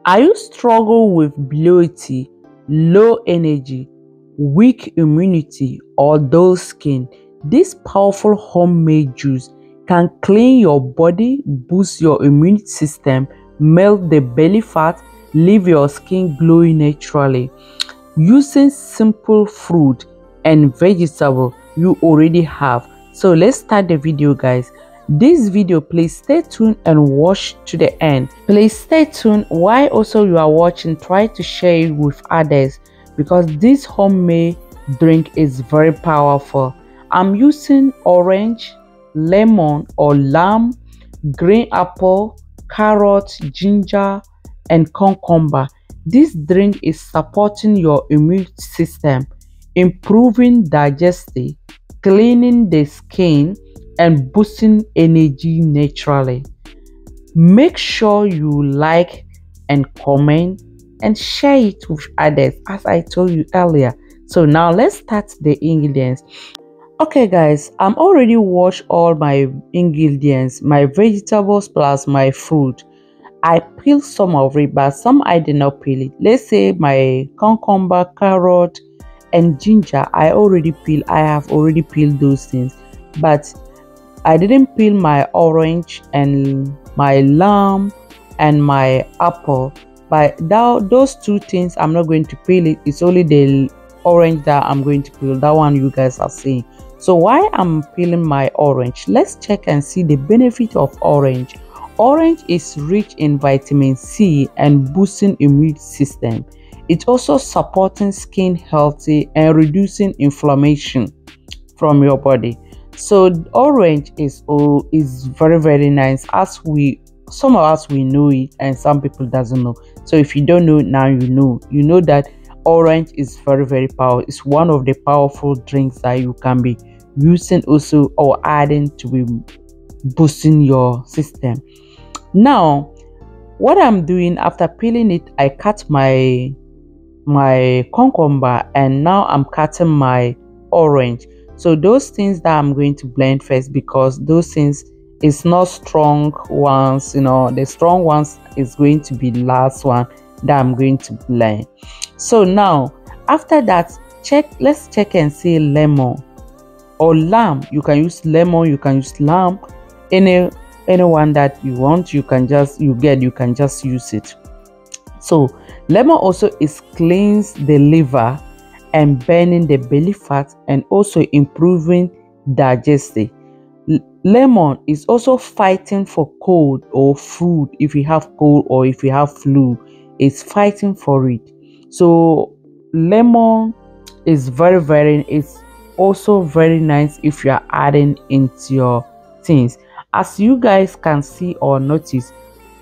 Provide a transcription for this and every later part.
Are you struggle with bloating, low energy, weak immunity, or dull skin? This powerful homemade juice can clean your body, boost your immune system, melt the belly fat, leave your skin glowing naturally. Using simple fruit and vegetable you already have. So let's start the video, guys. This video, please stay tuned and watch to the end. Please stay tuned. While also you are watching, try to share it with others, because this homemade drink is very powerful. I'm using orange, lemon or lime, green apple, carrot, ginger and cucumber. This drink is supporting your immune system, improving digestion, cleaning the skin and boosting energy naturally. Make sure you like and comment and share it with others, as I told you earlier. So now let's start the ingredients. Okay guys, I'm already washed all my ingredients, my vegetables plus my fruit. I peeled some of it, but some I did not peel it. Let's say my cucumber, carrot and ginger, I have already peeled those things, but I didn't peel my orange and my lime and my apple. But those two things I'm not going to peel it. It's only the orange that I'm going to peel, that one you guys are seeing. So while I'm peeling my orange, let's check and see the benefit of orange. Orange is rich in vitamin C and boosting immune system. It's also supporting skin healthy and reducing inflammation from your body. So orange is very nice, as some of us we know it and some people doesn't know. So if you don't know, now you know that orange is very powerful. It's one of the powerful drinks that you can be using also or adding to be boosting your system. Now what I'm doing after peeling it, I cut my cucumber and now I'm cutting my orange. So those things that I'm going to blend first, because those things is not strong ones, the strong ones is going to be the last one that I'm going to blend. So now after that, let's check and see lemon or lime. You can use lemon, you can use lime, anyone that you want, you can just use it. So lemon also is cleans the liver and burning the belly fat and also improving digestion. Lemon is also fighting for cold or flu. If you have cold or if you have flu, it's fighting for it. So lemon is it's also very nice if you are adding into your things. As you guys can see or notice,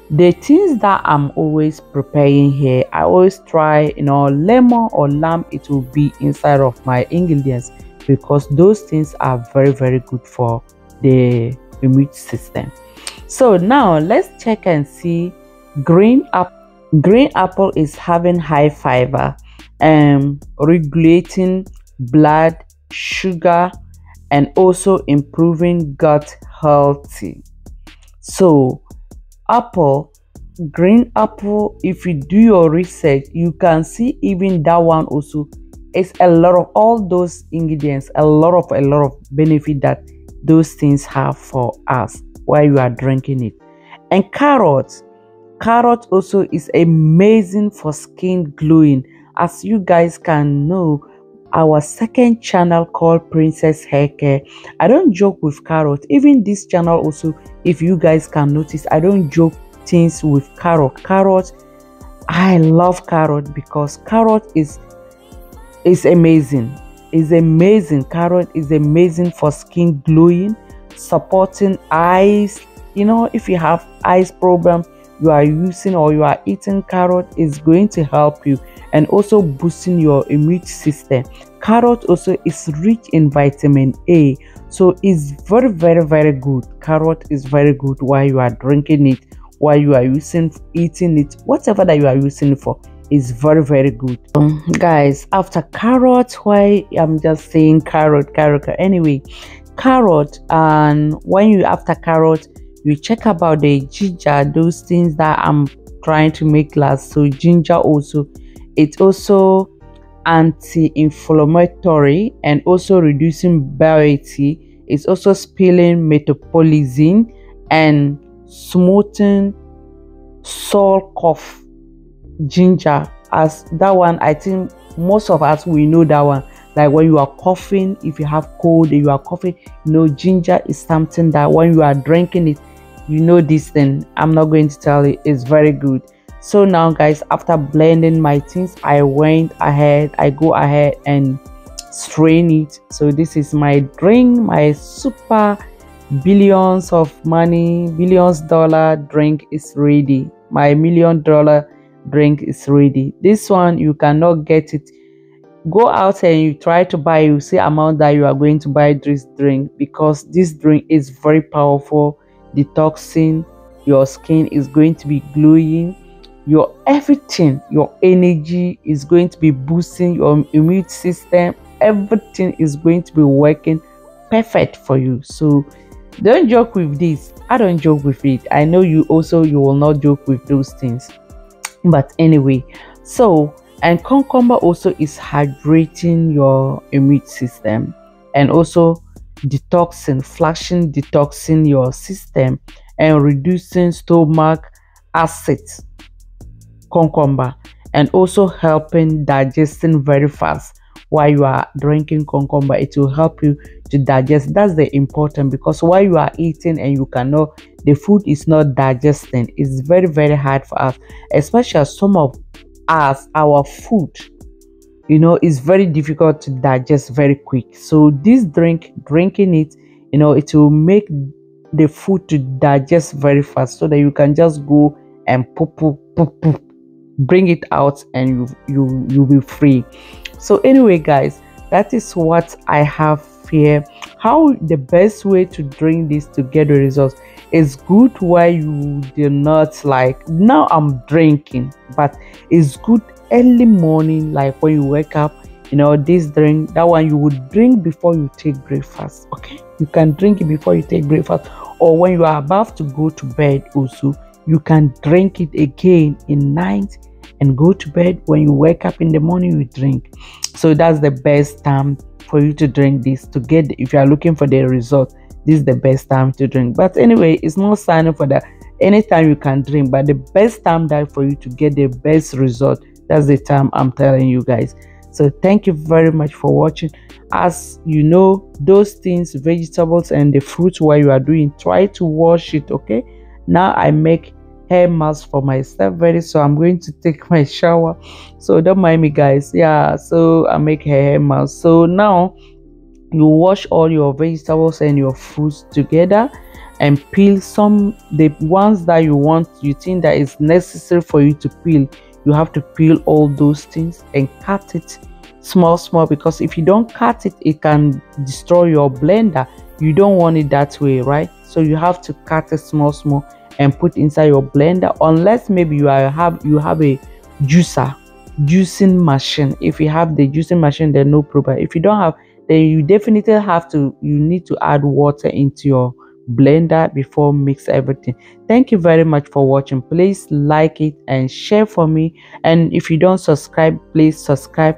the things that I'm always preparing here, I always try, lemon or lime, it will be inside of my ingredients, because those things are very good for the immune system. So now let's check and see green apple. Green apple is having high fiber and regulating blood sugar and also improving gut healthy. So green apple, if you do your research, you can see even that one also is a lot of all those ingredients, a lot of benefit that those things have for us while you are drinking it. And carrot also is amazing for skin glowing. As you guys can know, our second channel called Princess Hair Care, I don't joke with carrot. Even this channel also, if you guys can notice, I don't joke things with carrot. I love carrot because carrot is amazing. Carrot is amazing for skin glowing, supporting eyes. If you have eyes problem, you are using or you are eating carrot, is going to help you, and also boosting your immune system. Carrot also is rich in vitamin A, so it's very good. Carrot is very good while you are drinking it, while you are eating it, whatever that you are using it for is very good. Guys, after carrot, why I'm just saying carrot anyway, carrot, and when you after carrot, you check about the ginger, those things that I'm trying to make last. So ginger also, it's also anti-inflammatory and also reducing bioactivity. It's also spilling metabolism and smoothing sore cough. Ginger, as that one, I think most of us we know that one. Like when you are coughing, if you have cold and you are coughing, ginger is something that when you are drinking it, this thing. I'm not going to tell you, it's very good. So now guys, after blending my things, I go ahead and strain it. So this is my drink, my super billions of money, billions dollar drink is ready. My $1,000,000 drink is ready. This one you cannot get it. Go out and you try to buy, you see amount that you are going to buy this drink, because this drink is very powerful, detoxing. Your skin is going to be glowing, your everything, your energy is going to be boosting, your immune system, everything is going to be working perfect for you. So don't joke with this. I don't joke with it. I know you will not joke with those things. But anyway, so, and cucumber also is hydrating your immune system and also detoxing your system and reducing stomach acid. Cucumber, and also helping digesting very fast. While you are drinking cucumber, it will help you to digest. That's the important, because while you are eating and the food is not digesting, it's very, very hard for us, especially some of us, our food is very difficult to digest very quick. So this drinking it, it will make the food to digest very fast, so that you can just go and bring it out and you'll be free. So anyway guys, that is what I have here. How the best way to drink this to get the results is good while you do not, like now I'm drinking, but it's good early morning, like when you wake up. This drink, that one you would drink before you take breakfast. Okay, you can drink it before you take breakfast, or when you are about to go to bed also, you can drink it again in night and go to bed. When you wake up in the morning, you drink. So that's the best time for you to drink this to get, if you are looking for the result, this is the best time to drink. But anyway, it's not signing for that. Anytime you can drink, but the best time that for you to get the best result, that's the time I'm telling you guys. So thank you very much for watching. As you know, those things, vegetables and the fruits, while you are doing, try to wash it. Okay, now I make hair mask for myself very, so I'm going to take my shower, so don't mind me guys. Yeah, so I make hair mask. So now you wash all your vegetables and your fruits together and peel some, the ones that you think that is necessary for you to peel. You have to peel all those things and cut it small, because if you don't cut it, it can destroy your blender. You don't want it that way, right? So you have to cut it small and put inside your blender, unless maybe you have a juicing machine. If you have the juicing machine, then no problem. If you don't have, then you definitely need to add water into your blender before mix everything. Thank you very much for watching. Please like it and share for me, and if you don't subscribe, please subscribe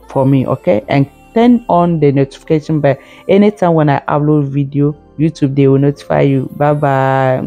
for me, okay? And turn on the notification bell. Anytime when I upload video, YouTube, they will notify you. Bye bye.